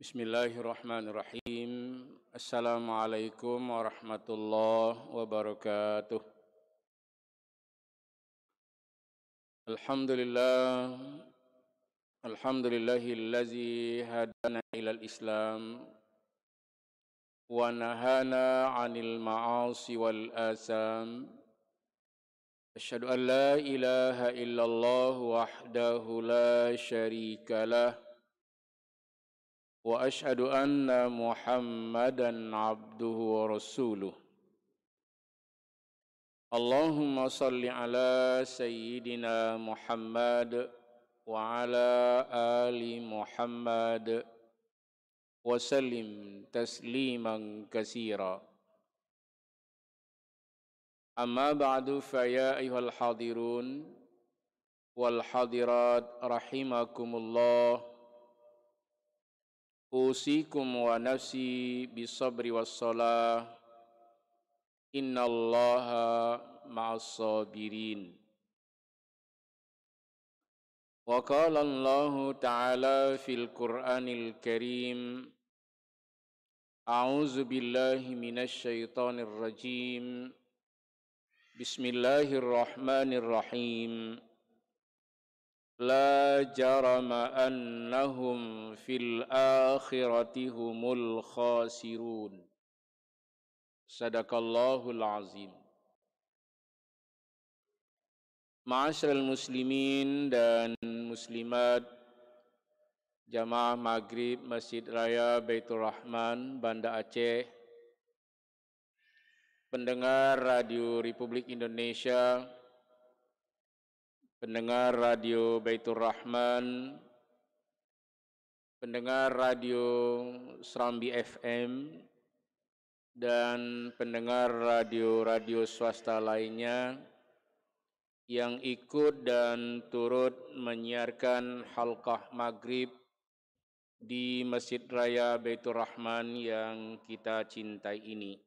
Bismillahirrahmanirrahim. Assalamualaikum warahmatullahi wabarakatuh. Alhamdulillah, alhamdulillahillazi hadana ilal Islam wa nahana 'anil ma'asi wal asam. Asyhadu an la ilaha illallah wahdahu la syarikalah wa asyhadu anna Muhammadan abduhu wa rasuluh. Allahumma salli ala sayyidina Muhammad wa ala ali Muhammad wa sallim tasliman katsira. Amma ba'du fa ya ayyuhal hadirun wal hadirat rahimakumullah. Usikum wa nafsi bisabri wassalah. Innallaha ma'as sabirin. Wa qala Allahu ta'ala fil Qur'anil Karim. A'udzu billahi minasy syaithanir rajim. Bismillahirrahmanirrahim. La jarama annahum fil akhirati humul khasirun. Sadaqallahul azim. Ma'asyiral muslimin dan muslimat Jamaah Maghrib Masjid Raya Baitur Rahman Banda Aceh, pendengar Radio Republik Indonesia, pendengar Radio Baitur Rahman, pendengar Radio Serambi FM, dan pendengar radio-radio swasta lainnya yang ikut dan turut menyiarkan halqah maghrib di Masjid Raya Baitur Rahman yang kita cintai ini.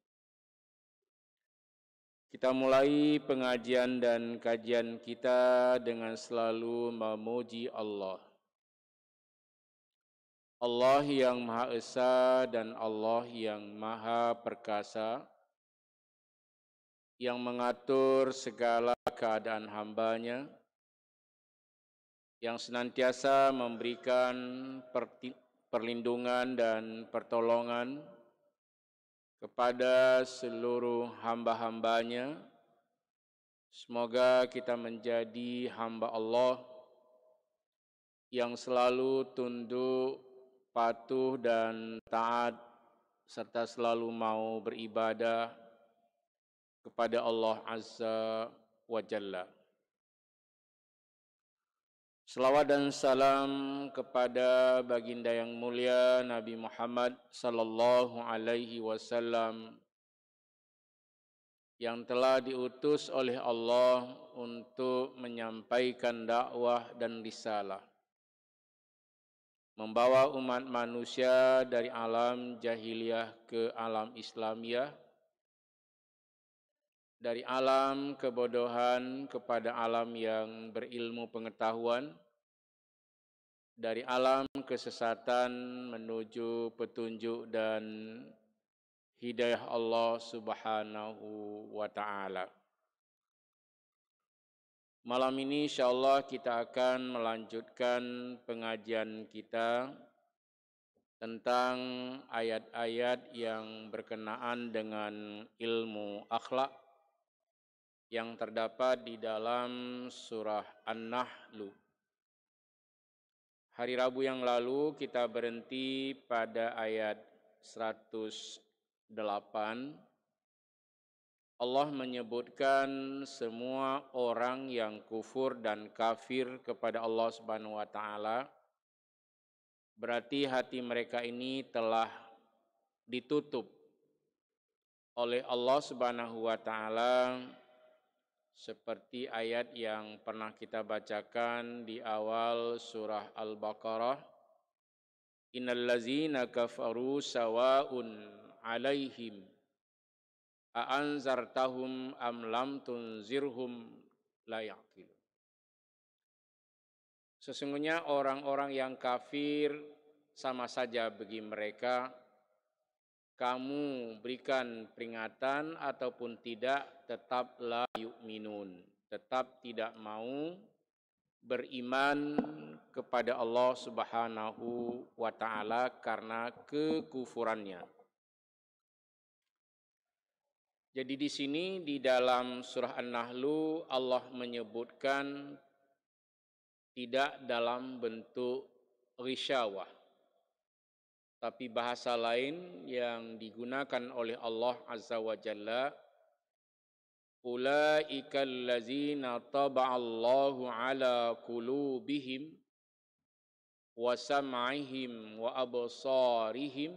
Kita mulai pengajian dan kajian kita dengan selalu memuji Allah. Allah yang Maha Esa dan Allah yang Maha Perkasa, yang mengatur segala keadaan hamba-Nya, yang senantiasa memberikan perlindungan dan pertolongan kepada seluruh hamba-hamba-Nya. Semoga kita menjadi hamba Allah yang selalu tunduk, patuh dan taat, serta selalu mau beribadah kepada Allah Azza wa Jalla. Selawat dan salam kepada baginda yang mulia Nabi Muhammad sallallahu alaihi wasallam yang telah diutus oleh Allah untuk menyampaikan dakwah dan risalah, membawa umat manusia dari alam jahiliyah ke alam Islamiyah, dari alam kebodohan kepada alam yang berilmu pengetahuan, dari alam kesesatan menuju petunjuk dan hidayah Allah Subhanahu wa ta'ala. Malam ini insyaallah kita akan melanjutkan pengajian kita tentang ayat-ayat yang berkenaan dengan ilmu akhlak yang terdapat di dalam surah An-Nahl. Hari Rabu yang lalu kita berhenti pada ayat 108. Allah menyebutkan semua orang yang kufur dan kafir kepada Allah Subhanahu wa taala, berarti hati mereka ini telah ditutup oleh Allah Subhanahu wa taala, seperti ayat yang pernah kita bacakan di awal surah Al-Baqarah. Innal ladzina kafaru sawa'un 'alaihim a anzartahum am lam tunzirhum la ya'qilun. Sesungguhnya orang-orang yang kafir sama saja bagi mereka, kamu berikan peringatan ataupun tidak, tetap la yu'minun, tetap tidak mau beriman kepada Allah Subhanahu wa taala karena kekufurannya. Jadi di sini di dalam surah An-Nahl Allah menyebutkan tidak dalam bentuk risyawah, tapi bahasa lain yang digunakan oleh Allah Azza wa Jalla, ulaika allazina taba'allahu ala qulubihim wa sam'ihim wa absarihim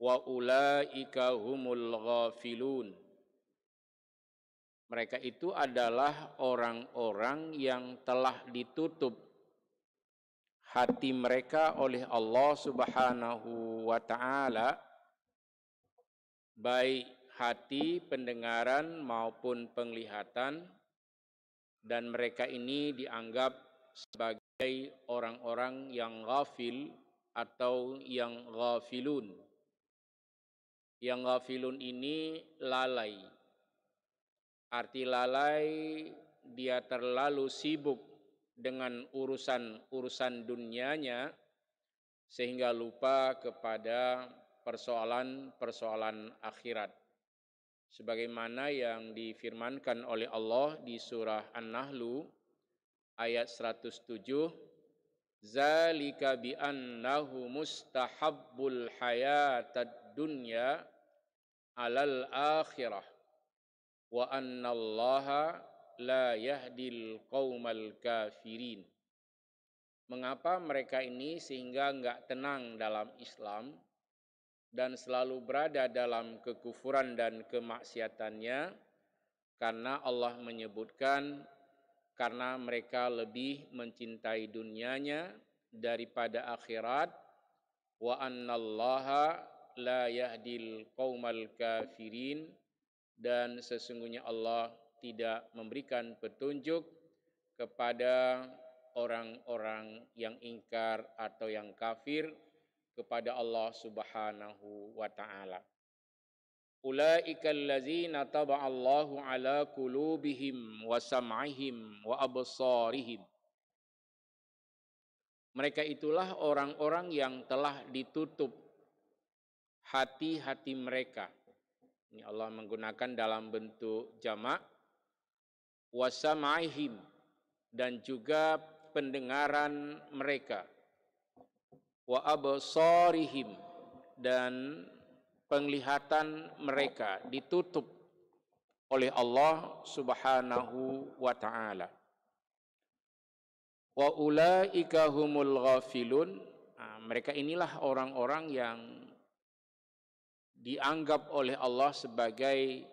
wa ulaika humul ghafilun. Mereka itu adalah orang-orang yang telah ditutup hati mereka oleh Allah Subhanahu wa taala, baik hati, pendengaran maupun penglihatan, dan mereka ini dianggap sebagai orang-orang yang ghafil atau yang ghafilun. Yang ghafilun ini lalai. Arti lalai, dia terlalu sibuk dengan urusan-urusan dunianya sehingga lupa kepada persoalan-persoalan akhirat. Sebagaimana yang difirmankan oleh Allah di surah An-Nahl ayat 107, zalika bi annahu mustahabbul hayatad dunya alal akhirah wa annallaha la yahdil qaumal kafirin. Mengapa mereka ini sehingga enggak tenang dalam Islam dan selalu berada dalam kekufuran dan kemaksiatannya? Karena Allah menyebutkan karena mereka lebih mencintai dunianya daripada akhirat, wa annallaha la yahdil qaumal kafirin, dan sesungguhnya Allah tidak memberikan petunjuk kepada orang-orang yang ingkar atau yang kafir kepada Allah Subhanahu wa taala. Ulaika allazina taba'allahu ala qulubihim wa sam'ihim wa absarihim. Mereka itulah orang-orang yang telah ditutup hati-hati mereka. Ini Allah menggunakan dalam bentuk jamak, wa sam'ihim, dan juga pendengaran mereka, wa absarihim, dan penglihatan mereka ditutup oleh Allah Subhanahu wa taala. Wa ulaika humul ghafilun. Mereka inilah orang-orang yang dianggap oleh Allah sebagai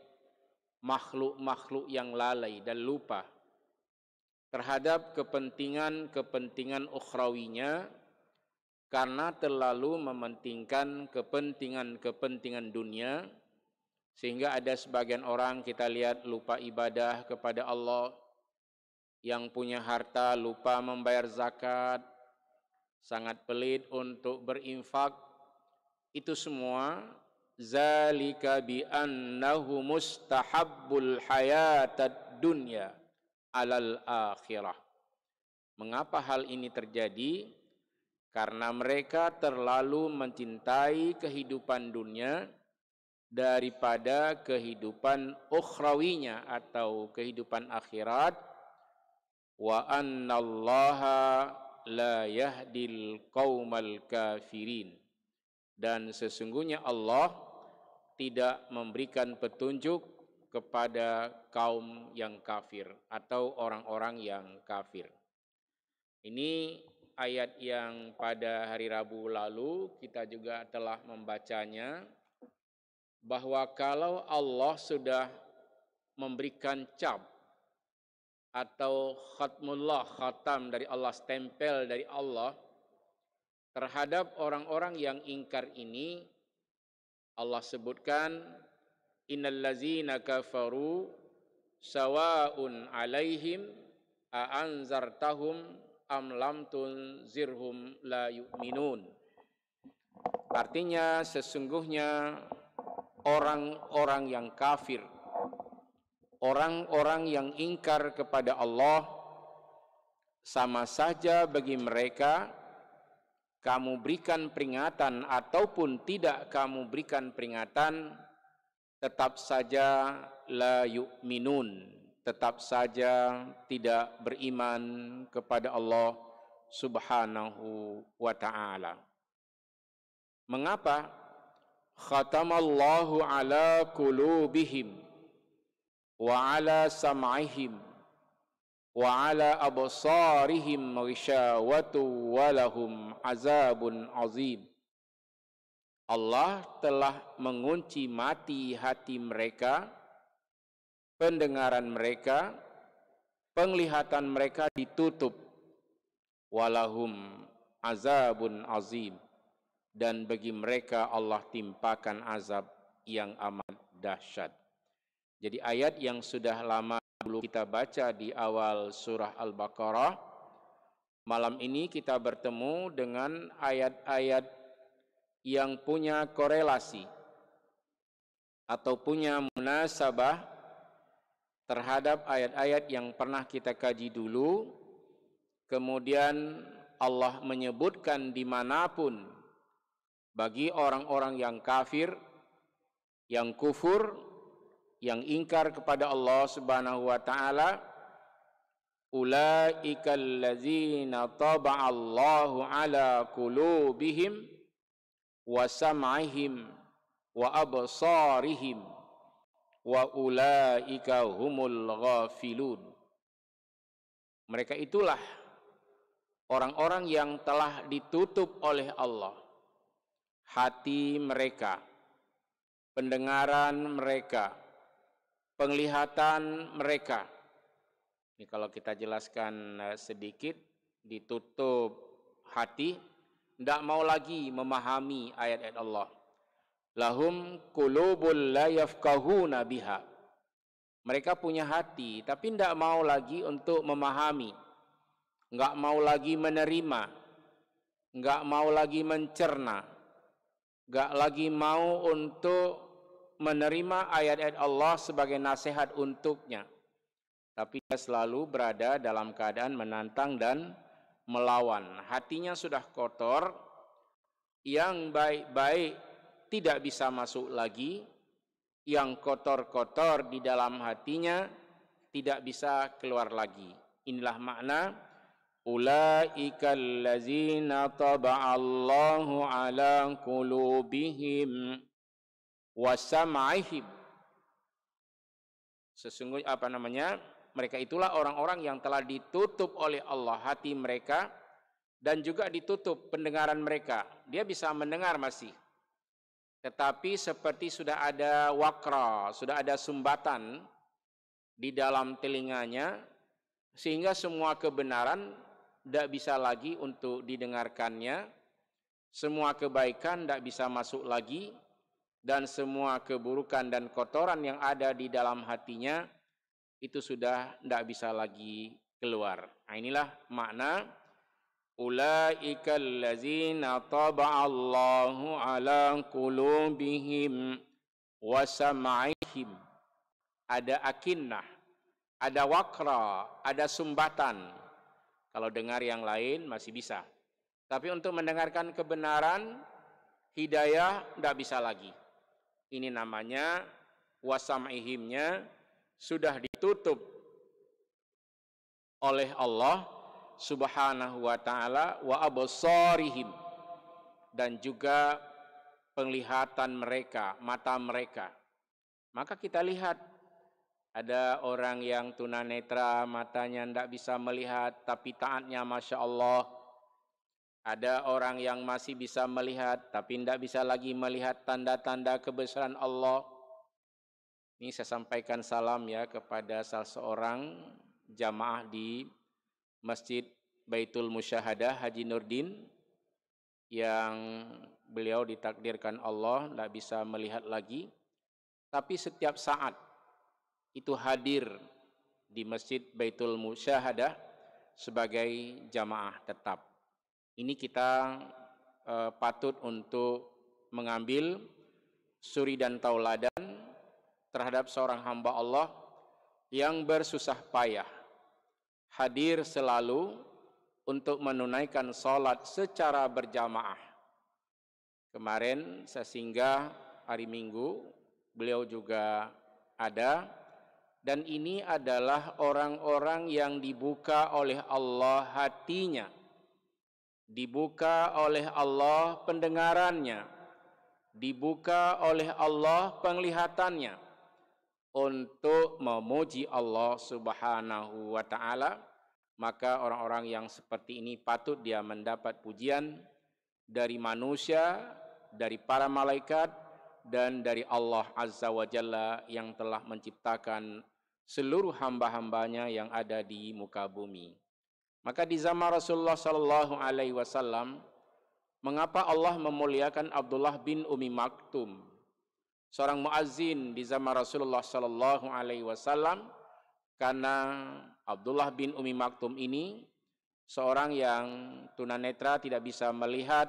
makhluk-makhluk yang lalai dan lupa terhadap kepentingan-kepentingan ukhrawinya karena terlalu mementingkan kepentingan-kepentingan dunia, sehingga ada sebagian orang kita lihat lupa ibadah kepada Allah, yang punya harta lupa membayar zakat, sangat pelit untuk berinfak. Itu semua zalika bi annahu mustahabbul hayatad dunya alal akhirah. Mengapa hal ini terjadi? Karena mereka terlalu mencintai kehidupan dunia daripada kehidupan ukhrawinya atau kehidupan akhirat. Wa annallaha la yahdil qaumal kafirin. Dan sesungguhnya Allah tidak memberikan petunjuk kepada kaum yang kafir atau orang-orang yang kafir. Ini ayat yang pada hari Rabu lalu kita juga telah membacanya, bahwa kalau Allah sudah memberikan cap atau khatmullah, khatam dari Allah, stempel dari Allah terhadap orang-orang yang ingkar ini, Allah sebutkan innal ladzina kafaru sawaun alaihim a anzartahum am lam tunzirhum la yu'minun. Artinya sesungguhnya orang-orang yang kafir, orang-orang yang ingkar kepada Allah, sama saja bagi mereka kamu berikan peringatan ataupun tidak kamu berikan peringatan, tetap saja la yu'minun, tetap saja tidak beriman kepada Allah Subhanahu wa ta'ala. Mengapa? Khatamallahu ala qulubihim wa ala sam'ihim wa ala absarihim ghishawatu wa lahum azabun azim. Allah telah mengunci mati hati mereka, pendengaran mereka, penglihatan mereka ditutup, walahum azabun azim, dan bagi mereka Allah timpakan azab yang amat dahsyat. Jadi ayat yang sudah lama dulu kita baca di awal surah Al-Baqarah, malam ini kita bertemu dengan ayat-ayat yang punya korelasi atau punya munasabah terhadap ayat-ayat yang pernah kita kaji dulu. Kemudian Allah menyebutkan dimanapun bagi orang-orang yang kafir, yang kufur, yang ingkar kepada Allah Subhanahu wa ta'ala, ulaikal ladzina taba'allahu ala qulubihim wa sam'ihim wa absarihim wa ulaika humul ghafilun. Mereka itulah orang-orang yang telah ditutup oleh Allah hati mereka, pendengaran mereka, penglihatan mereka. Ini kalau kita jelaskan sedikit, ditutup hati, tidak mau lagi memahami ayat-ayat Allah. Lahum qulubul la yafqahuna biha. Mereka punya hati, tapi tidak mau lagi untuk memahami, enggak mau lagi menerima, enggak mau lagi mencerna, enggak lagi mau untuk menerima ayat-ayat Allah sebagai nasihat untuknya. Tapi dia selalu berada dalam keadaan menantang dan melawan. Hatinya sudah kotor, yang baik-baik tidak bisa masuk lagi, yang kotor-kotor di dalam hatinya tidak bisa keluar lagi. Inilah makna ulaikal ladzina taba'allahu ala qulubihim wa sam'ihim. Sesungguhnya mereka itulah orang-orang yang telah ditutup oleh Allah hati mereka dan juga ditutup pendengaran mereka. Dia bisa mendengar masih, tetapi seperti sudah ada wakra, sudah ada sumbatan di dalam telinganya, sehingga semua kebenaran tidak bisa lagi untuk didengarkannya, semua kebaikan tidak bisa masuk lagi, dan semua keburukan dan kotoran yang ada di dalam hatinya itu sudah tidak bisa lagi keluar. Nah, inilah makna ulaikal ladzina taba'allahu ala qulubihim wa sam'ihim. Ada akinnah, ada wakra, ada sumbatan. Kalau dengar yang lain masih bisa, tapi untuk mendengarkan kebenaran, hidayah tidak bisa lagi. Ini namanya wasam'ihimnya sudah ditutup oleh Allah Subhanahu wa ta'ala, wa absarihim, dan juga penglihatan mereka, mata mereka. Maka kita lihat ada orang yang tunanetra, matanya tidak bisa melihat tapi taatnya Masya Allah. Ada orang yang masih bisa melihat tapi tidak bisa lagi melihat tanda-tanda kebesaran Allah. Ini saya sampaikan salam ya kepada salah seorang jamaah di Masjid Baitul Musyahadah Haji Nurdin, yang beliau ditakdirkan Allah tidak bisa melihat lagi, tapi setiap saat itu hadir di Masjid Baitul Musyahadah sebagai jamaah tetap. Ini kita patut untuk mengambil suri dan tauladan terhadap seorang hamba Allah yang bersusah payah hadir selalu untuk menunaikan salat secara berjamaah. Kemarin saya singgah hari Minggu, beliau juga ada, dan ini adalah orang-orang yang dibuka oleh Allah hatinya, dibuka oleh Allah pendengarannya, dibuka oleh Allah penglihatannya untuk memuji Allah Subhanahu wa taala. Maka orang-orang yang seperti ini patut dia mendapat pujian dari manusia, dari para malaikat, dan dari Allah Azza wa Jalla yang telah menciptakan seluruh hamba-hambanya yang ada di muka bumi. Maka di zaman Rasulullah sallallahu alaihi wasallam, mengapa Allah memuliakan Abdullah bin Umi Maktum, seorang muazzin di zaman Rasulullah sallallahu alaihi wasallam? Karena Abdullah bin Umi Maktum ini seorang yang tunanetra, tidak bisa melihat,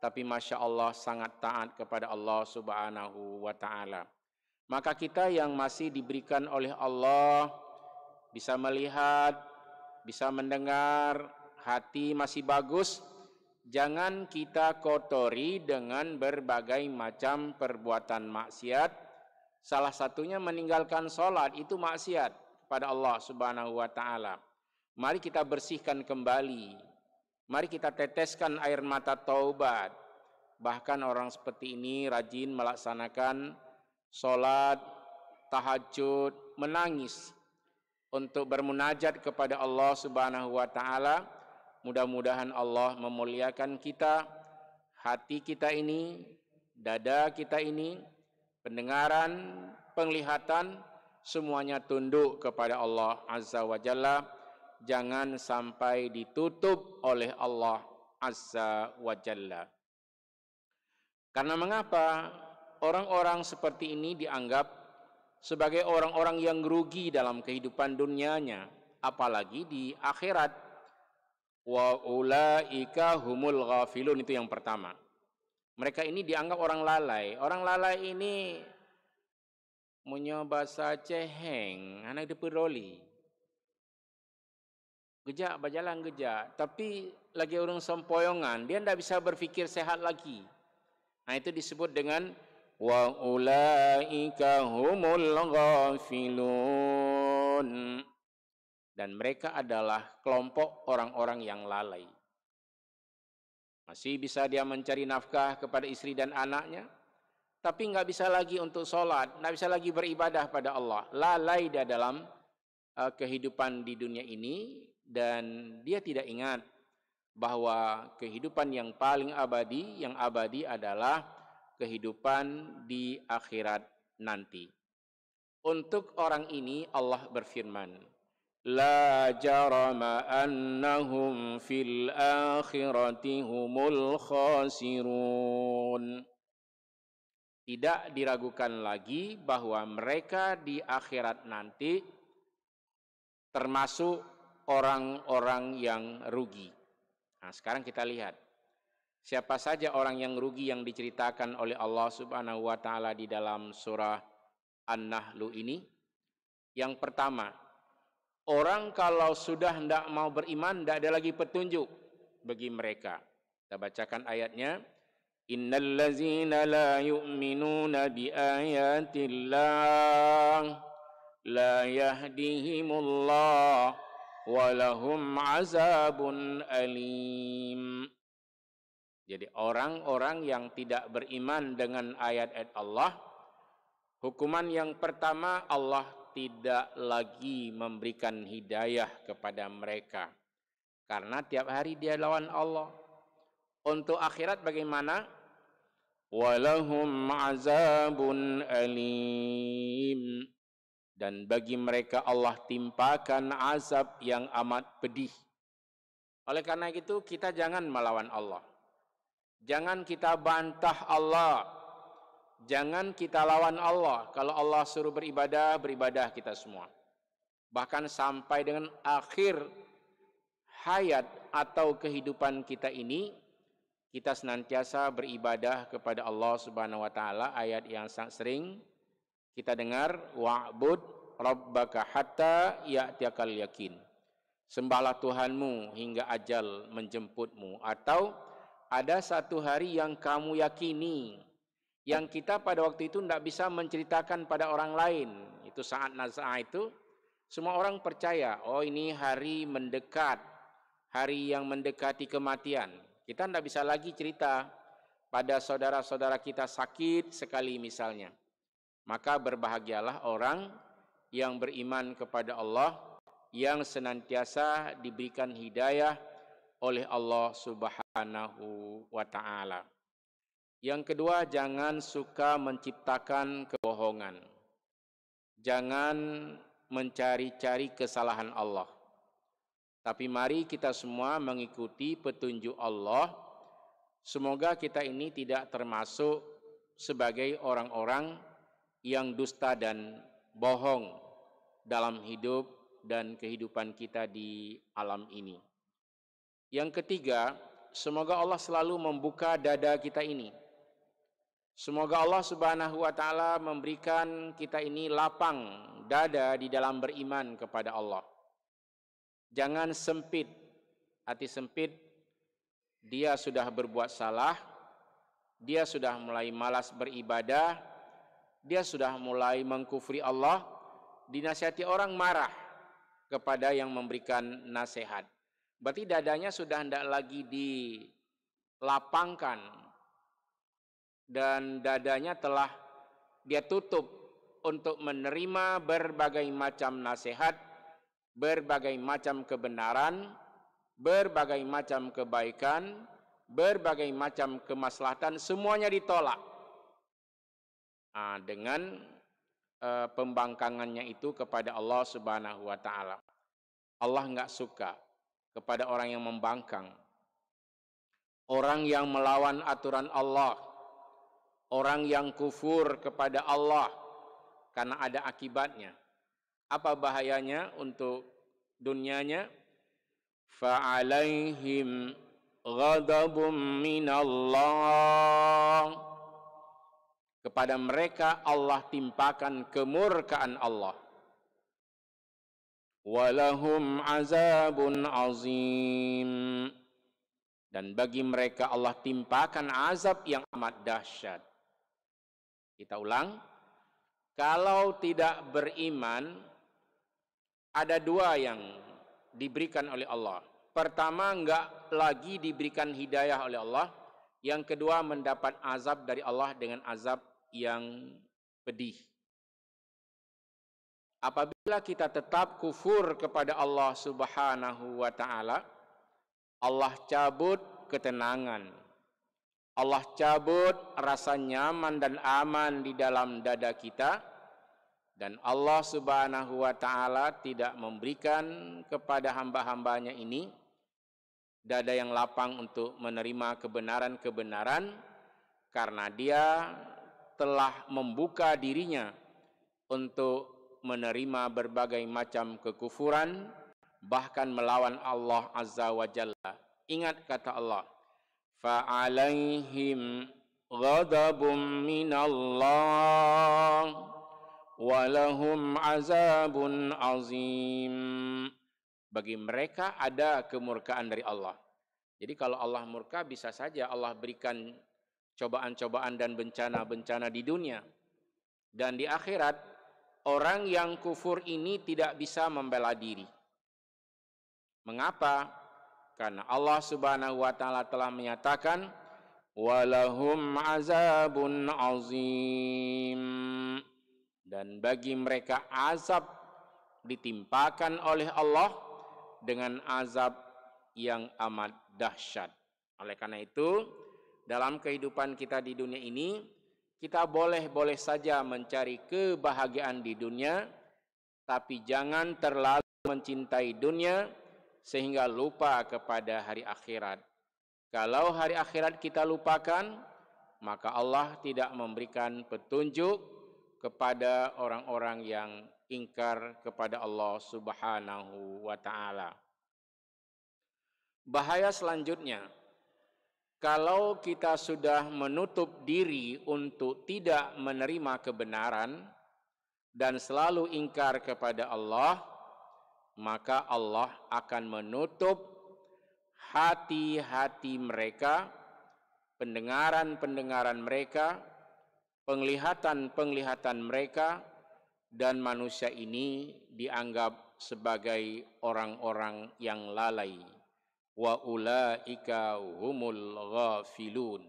tapi Masya Allah sangat taat kepada Allah Subhanahu wa ta'ala. Maka kita yang masih diberikan oleh Allah bisa melihat, bisa mendengar, hati masih bagus, jangan kita kotori dengan berbagai macam perbuatan maksiat. Salah satunya meninggalkan sholat, itu maksiat pada Allah Subhanahu wa taala. Mari kita bersihkan kembali. Mari kita teteskan air mata taubat. Bahkan orang seperti ini rajin melaksanakan salat, tahajud, menangis untuk bermunajat kepada Allah Subhanahu wa taala. Mudah-mudahan Allah memuliakan kita, hati kita ini, dada kita ini, pendengaran, penglihatan, semuanya tunduk kepada Allah Azza wa Jalla. Jangan sampai ditutup oleh Allah Azza wa Jalla. Karena mengapa orang-orang seperti ini dianggap sebagai orang-orang yang rugi dalam kehidupan dunianya, apalagi di akhirat. Wa ulaika humul ghafilun, itu yang pertama. Mereka ini dianggap orang lalai. Orang lalai ini punya bahasa ceheng, anak diperoli. Gejak, berjalan gejak. Tapi lagi orang sempoyongan, dia tidak bisa berfikir sehat lagi. Nah, itu disebut dengan wa ulaika humul ghafilun. Dan mereka adalah kelompok orang-orang yang lalai. Masih bisa dia mencari nafkah kepada istri dan anaknya, tapi nggak bisa lagi untuk sholat, nggak bisa lagi beribadah pada Allah. Lalai dia dalam kehidupan di dunia ini, dan dia tidak ingat bahwa kehidupan yang paling abadi, yang abadi adalah kehidupan di akhirat nanti. Untuk orang ini Allah berfirman, la jarama annahum fil akhirati humul khasirun. Tidak diragukan lagi bahwa mereka di akhirat nanti termasuk orang-orang yang rugi. Nah, sekarang kita lihat siapa saja orang yang rugi yang diceritakan oleh Allah Subhanahu wa taala di dalam surah An-Nahl ini. Yang pertama, orang kalau sudah tidak mau beriman, tidak ada lagi petunjuk bagi mereka. Kita bacakan ayatnya. Innal ladzina la yu'minuna bi ayatillah la yahdihimullah wa lahum azabun alim. Jadi orang-orang yang tidak beriman dengan ayat-ayat Allah, hukuman yang pertama, Allah tidak lagi memberikan hidayah kepada mereka. Karena tiap hari dia lawan Allah. Untuk akhirat bagaimana? Walahum azabun alim. Dan bagi mereka Allah timpakan azab yang amat pedih. Oleh karena itu kita jangan melawan Allah. Jangan kita bantah Allah. Jangan kita lawan Allah. Kalau Allah suruh beribadah, beribadah kita semua. Bahkan sampai dengan akhir hayat atau kehidupan kita ini, kita senantiasa beribadah kepada Allah Subhanahu wa taala. Ayat yang sangat sering kita dengar, wa'bud rabbaka hatta ya'tiyakal yakin. Sembahlah Tuhanmu hingga ajal menjemputmu. Atau ada satu hari yang kamu yakini, yang kita pada waktu itu tidak bisa menceritakan pada orang lain. Itu saat naz'ah itu, semua orang percaya, oh ini hari mendekat, hari yang mendekati kematian. Kita tidak bisa lagi cerita pada saudara-saudara kita sakit sekali misalnya. Maka berbahagialah orang yang beriman kepada Allah, yang senantiasa diberikan hidayah oleh Allah Subhanahu wa ta'ala. Yang kedua, jangan suka menciptakan kebohongan. Jangan mencari-cari kesalahan Allah. Tapi mari kita semua mengikuti petunjuk Allah. Semoga kita ini tidak termasuk sebagai orang-orang yang dusta dan bohong dalam hidup dan kehidupan kita di alam ini. Yang ketiga, semoga Allah selalu membuka dada kita ini. Semoga Allah Subhanahu wa taala memberikan kita ini lapang dada di dalam beriman kepada Allah. Jangan sempit, hati sempit, dia sudah berbuat salah, dia sudah mulai malas beribadah, dia sudah mulai mengkufri Allah, dinasihati orang marah kepada yang memberikan nasihat. Berarti dadanya sudah tidak lagi dilapangkan dan dadanya telah dia tutup untuk menerima berbagai macam nasihat, berbagai macam kebenaran, berbagai macam kebaikan, berbagai macam kemaslahatan, semuanya ditolak. Dengan pembangkangannya itu kepada Allah Subhanahu wa taala. Allah enggak suka kepada orang yang membangkang, orang yang melawan aturan Allah, orang yang kufur kepada Allah karena ada akibatnya. Apa bahayanya untuk dunianya? Fa'alaihim ghadabun minallah. Kepada mereka Allah timpakan kemurkaan Allah. Walahum azabun azim. Dan bagi mereka Allah timpakan azab yang amat dahsyat. Kita ulang. Kalau tidak beriman, ada dua yang diberikan oleh Allah. Pertama, enggak lagi diberikan hidayah oleh Allah. Yang kedua, mendapat azab dari Allah dengan azab yang pedih. Apabila kita tetap kufur kepada Allah Subhanahu wa taala, Allah cabut ketenangan. Allah cabut rasa nyaman dan aman di dalam dada kita, dan Allah Subhanahu wa taala tidak memberikan kepada hamba-hambanya ini dada yang lapang untuk menerima kebenaran-kebenaran, karena dia telah membuka dirinya untuk menerima berbagai macam kekufuran, bahkan melawan Allah Azza wa Jalla. Ingat kata Allah, fa'alaihim ghadabun minallah walahum azabun azim. Bagi mereka ada kemurkaan dari Allah. Jadi kalau Allah murka, bisa saja Allah berikan cobaan-cobaan dan bencana-bencana di dunia. Dan di akhirat, orang yang kufur ini tidak bisa membela diri. Mengapa? Karena Allah Subhanahu wa taala telah menyatakan walahum azabun azim. Dan bagi mereka azab ditimpakan oleh Allah dengan azab yang amat dahsyat. Oleh karena itu, dalam kehidupan kita di dunia ini, kita boleh saja mencari kebahagiaan di dunia, tapi jangan terlalu mencintai dunia sehingga lupa kepada hari akhirat. Kalau hari akhirat kita lupakan, maka Allah tidak memberikan petunjuk kepada orang-orang yang ingkar kepada Allah Subhanahu wa taala. Bahaya selanjutnya, Kalau kita sudah menutup diri untuk tidak menerima kebenaran dan selalu ingkar kepada Allah, maka Allah akan menutup hati-hati mereka, pendengaran-pendengaran mereka, penglihatan-penglihatan mereka, dan manusia ini dianggap sebagai orang-orang yang lalai. Wa ulaika humul ghafilun.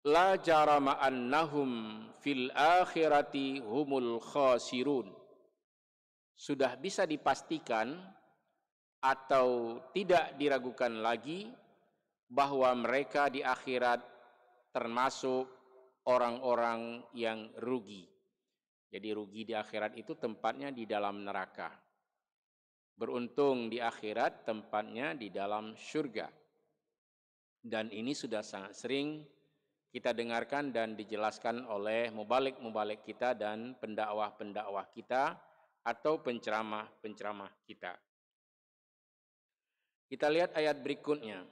La jarama annahum fil akhirati humul khasirun. Sudah bisa dipastikan atau tidak diragukan lagi bahwa mereka di akhirat termasuk orang-orang yang rugi. Jadi rugi di akhirat itu tempatnya di dalam neraka. Beruntung di akhirat tempatnya di dalam surga. Dan ini sudah sangat sering kita dengarkan dan dijelaskan oleh mubalik-mubalik kita dan pendakwah-pendakwah kita atau penceramah-penceramah kita. Kita lihat ayat berikutnya.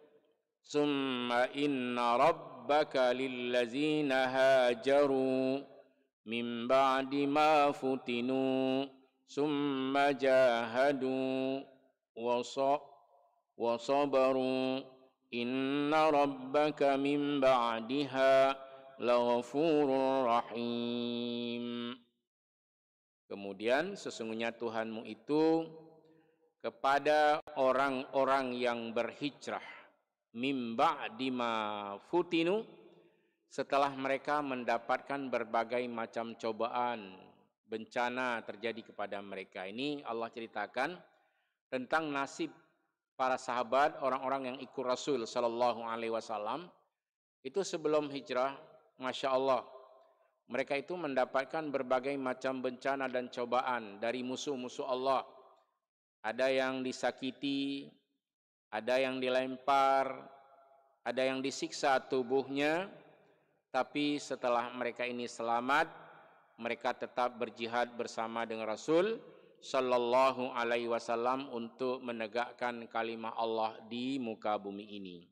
Summa inna rabbaka lillazina hajaru min ba'di ma futinu summa jahadu wa sabaru inna rabbaka min ba'diha laghafurur rahim. Kemudian sesungguhnya Tuhanmu itu kepada orang-orang yang berhijrah mim ba'di ma futinu, setelah mereka mendapatkan berbagai macam cobaan, bencana terjadi kepada mereka. Ini Allah ceritakan tentang nasib para sahabat, orang-orang yang ikut Rasul sallallahu alaihi wasallam itu sebelum hijrah. Masya Allah, mereka itu mendapatkan berbagai macam bencana dan cobaan dari musuh-musuh Allah. Ada yang disakiti, ada yang dilempar, ada yang disiksa tubuhnya, tapi setelah mereka ini selamat, mereka tetap berjihad bersama dengan Rasul sallallahu alaihi wasallam untuk menegakkan kalimat Allah di muka bumi ini.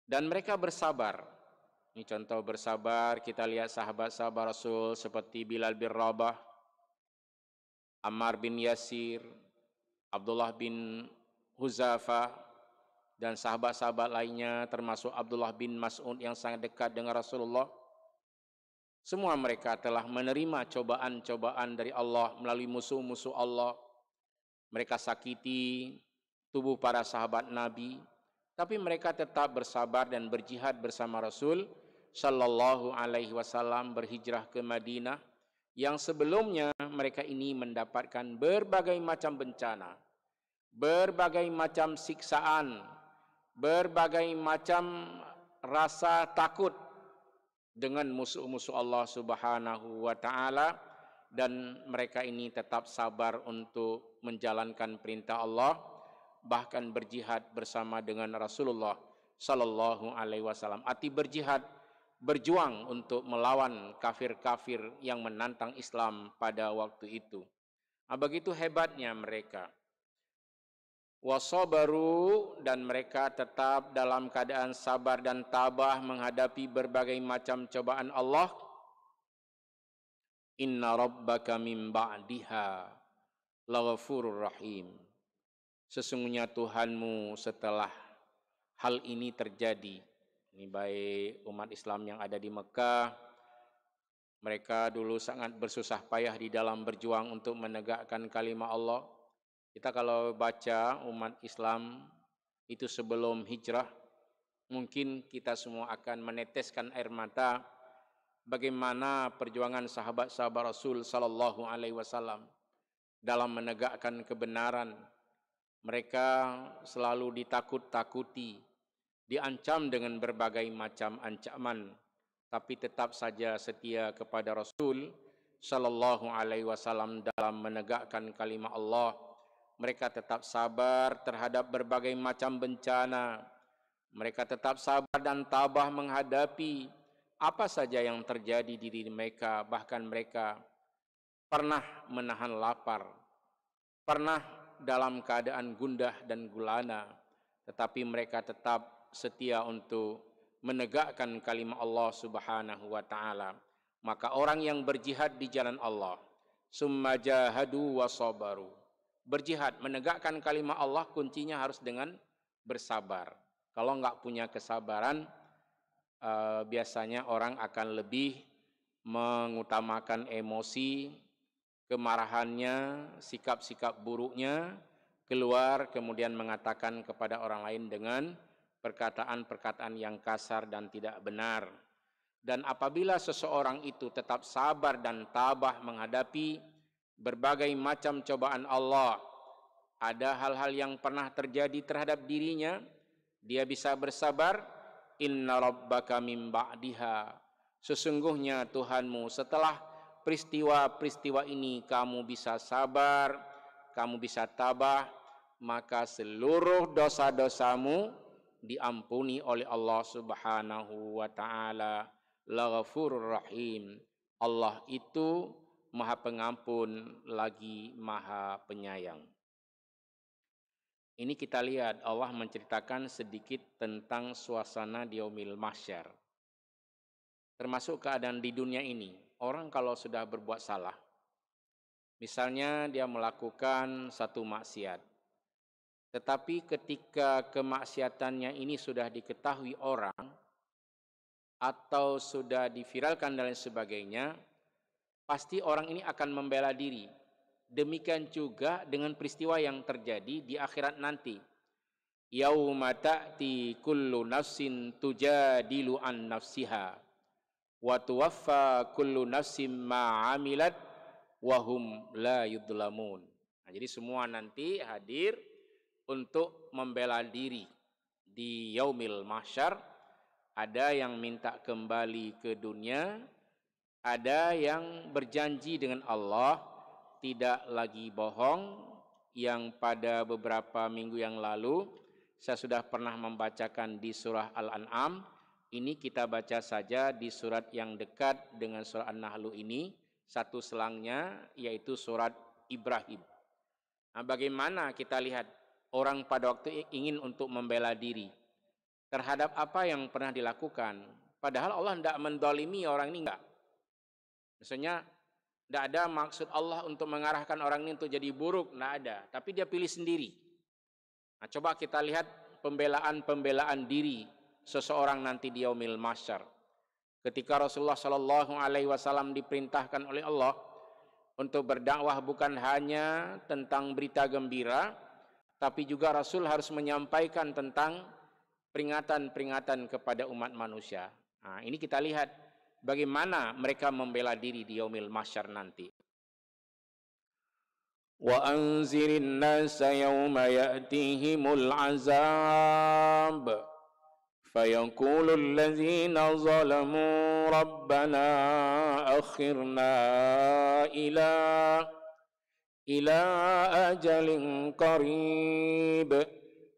Dan mereka bersabar. Ini contoh bersabar, kita lihat sahabat-sahabat Rasul seperti Bilal bin Rabah, Ammar bin Yasir, Abdullah bin Huzafa, dan sahabat-sahabat lainnya termasuk Abdullah bin Mas'ud yang sangat dekat dengan Rasulullah. Semua mereka telah menerima cobaan-cobaan dari Allah melalui musuh-musuh Allah. Mereka sakiti tubuh para sahabat Nabi, tapi mereka tetap bersabar dan berjihad bersama Rasul sallallahu alaihi wasallam berhijrah ke Madinah yang sebelumnya mereka ini mendapatkan berbagai macam bencana, berbagai macam siksaan, berbagai macam rasa takut dengan musuh-musuh Allah Subhanahu wa taala, dan mereka ini tetap sabar untuk menjalankan perintah Allah, bahkan berjihad bersama dengan Rasulullah sallallahu alaihi wasallam. Arti berjihad, berjuang untuk melawan kafir-kafir yang menantang Islam pada waktu itu. Begitu hebatnya mereka. Wasabaru, dan mereka tetap dalam keadaan sabar dan tabah menghadapi berbagai macam cobaan Allah. Inna rabbaka min ba'diha laghafurur rahim. Sesungguhnya Tuhanmu setelah hal ini terjadi, ini baik umat Islam yang ada di Mekah, mereka dulu sangat bersusah payah di dalam berjuang untuk menegakkan kalimat Allah. Kita kalau baca umat Islam itu sebelum hijrah, mungkin kita semua akan meneteskan air mata bagaimana perjuangan sahabat-sahabat Rasul sallallahu alaihi wasallam dalam menegakkan kebenaran. Mereka selalu ditakut-takuti, diancam dengan berbagai macam ancaman, tapi tetap saja setia kepada Rasul sallallahu alaihi wasallam dalam menegakkan kalimat Allah. Mereka tetap sabar terhadap berbagai macam bencana. Mereka tetap sabar dan tabah menghadapi apa saja yang terjadi di diri mereka. Bahkan mereka pernah menahan lapar, pernah dalam keadaan gundah dan gulana, tetapi mereka tetap setia untuk menegakkan kalimat Allah Subhanahu wa taala. Maka orang yang berjihad di jalan Allah, summa jahadu wa sabaru. Berjihad, menegakkan kalimat Allah, kuncinya harus dengan bersabar. Kalau enggak punya kesabaran, biasanya orang akan lebih mengutamakan emosi, kemarahannya, sikap-sikap buruknya, keluar kemudian mengatakan kepada orang lain dengan perkataan-perkataan yang kasar dan tidak benar. Dan apabila seseorang itu tetap sabar dan tabah menghadapi berbagai macam cobaan Allah, ada hal-hal yang pernah terjadi terhadap dirinya, dia bisa bersabar. Inna rabbaka min ba'diha, sesungguhnya Tuhanmu setelah peristiwa-peristiwa ini kamu bisa sabar, kamu bisa tabah, maka seluruh dosa-dosamu diampuni oleh Allah Subhanahu wa taala. Laghafurur rahim. Allah itu Maha Pengampun lagi Maha Penyayang. Ini kita lihat Allah menceritakan sedikit tentang suasana di yaumil mahsyar. Termasuk keadaan di dunia ini. Orang kalau sudah berbuat salah, misalnya dia melakukan satu maksiat, tetapi ketika kemaksiatannya ini sudah diketahui orang atau sudah diviralkan dan lain sebagainya, pasti orang ini akan membela diri. Demikian juga dengan peristiwa yang terjadi di akhirat nanti. Yauma ta'ti kullu nafsin tujadilu an nafsiha wa tuwaffa kullu nafsin ma 'amilat wa hum la yudlamun. Nah, jadi semua nanti hadir untuk membela diri di yaumil mahsyar. Ada yang minta kembali ke dunia, ada yang berjanji dengan Allah tidak lagi bohong. Yang pada beberapa minggu yang lalu saya sudah pernah membacakan di surah Al-An'am. Ini kita baca saja di surat yang dekat dengan surah An-Nahl ini, satu selangnya, yaitu surat Ibrahim. Nah, bagaimana kita lihat orang pada waktu ingin untuk membela diri terhadap apa yang pernah dilakukan, padahal Allah tidak mendolimi orang ini, enggak. Maksudnya tidak ada maksud Allah untuk mengarahkan orang ini untuk jadi buruk, tidak ada. Tapi dia pilih sendiri. Nah, coba kita lihat pembelaan diri seseorang nanti di yaumil mahsyar. Ketika Rasulullah Shallallahu Alaihi Wasallam diperintahkan oleh Allah untuk berdakwah bukan hanya tentang berita gembira, tapi juga Rasul harus menyampaikan tentang peringatan-peringatan kepada umat manusia. Nah, ini kita lihat bagaimana mereka membela diri di yaumil mahsyar nanti. Wa anzirin nasa yawma ya'tihimul azab fayaqulu allazina zalamu rabbana akhirna ila ajalin qarib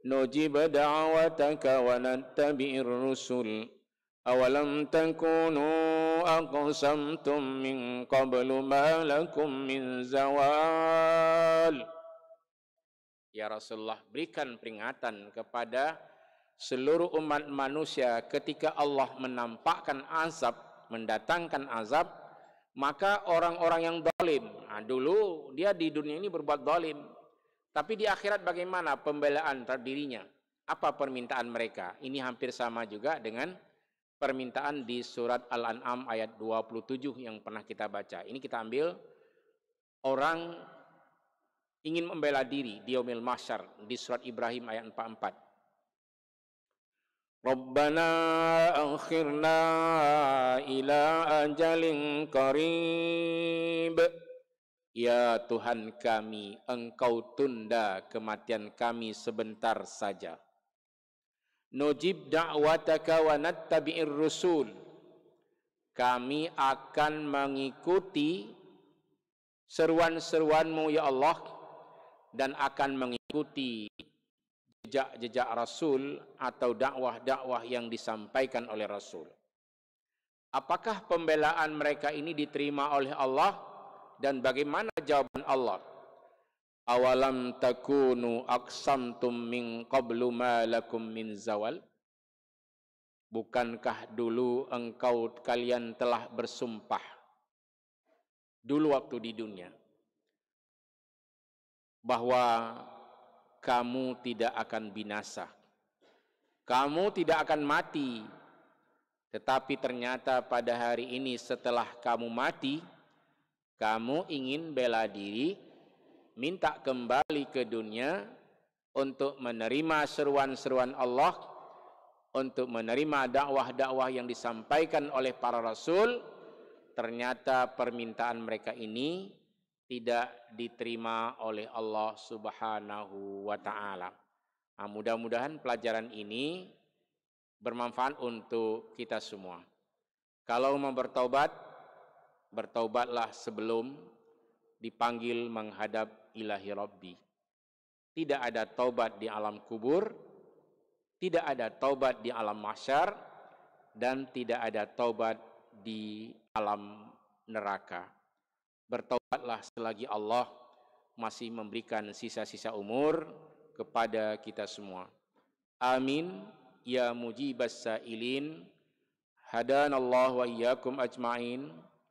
nujib da'wataka wa nattabi'ir rusul awalam takunu aqsamtum min qablu ma lakum min zawal. Ya Rasulullah, berikan peringatan kepada seluruh umat manusia ketika Allah menampakkan azab, mendatangkan azab, maka orang-orang yang zalim, nah, dulu dia di dunia ini berbuat zalim, tapi di akhirat bagaimana pembelaan terhadap dirinya? Apa permintaan mereka? Ini hampir sama juga dengan permintaan di surat Al-An'am ayat 27 yang pernah kita baca. Ini kita ambil orang ingin membela diri di yaumil mahsyar di surat Ibrahim ayat 44. Rabbana akhirna ila ajalin qarib. Ya Tuhan kami, Engkau tunda kematian kami sebentar saja. Nujib da'wataka wa nattabi'ir rusul. Kami akan mengikuti seruan-seruanmu ya Allah dan akan mengikuti jejak-jejak Rasul atau dakwah-dakwah yang disampaikan oleh Rasul. Apakah pembelaan mereka ini diterima oleh Allah dan bagaimana jawaban Allah? Awalam takunu aqsamtum min qablu ma lakum min zawal? Bukankah dulu kalian telah bersumpah dulu waktu di dunia bahwa kamu tidak akan binasa, kamu tidak akan mati, tetapi ternyata pada hari ini setelah kamu mati, kamu ingin bela diri, minta kembali ke dunia untuk menerima seruan-seruan Allah, untuk menerima dakwah-dakwah yang disampaikan oleh para rasul. Ternyata permintaan mereka ini tidak diterima oleh Allah Subhanahu wa taala. Nah, mudah-mudahan pelajaran ini bermanfaat untuk kita semua. Kalau mau bertaubat, bertaubatlah sebelum dipanggil menghadap ilahi Rabbi. Tidak ada taubat di alam kubur, tidak ada taubat di alam mahsyar, dan tidak ada taubat di alam neraka. Bertaubatlah selagi Allah masih memberikan sisa-sisa umur kepada kita semua. Amin ya mujibas sailin. Hadanallahu wa iyyakum ajmain.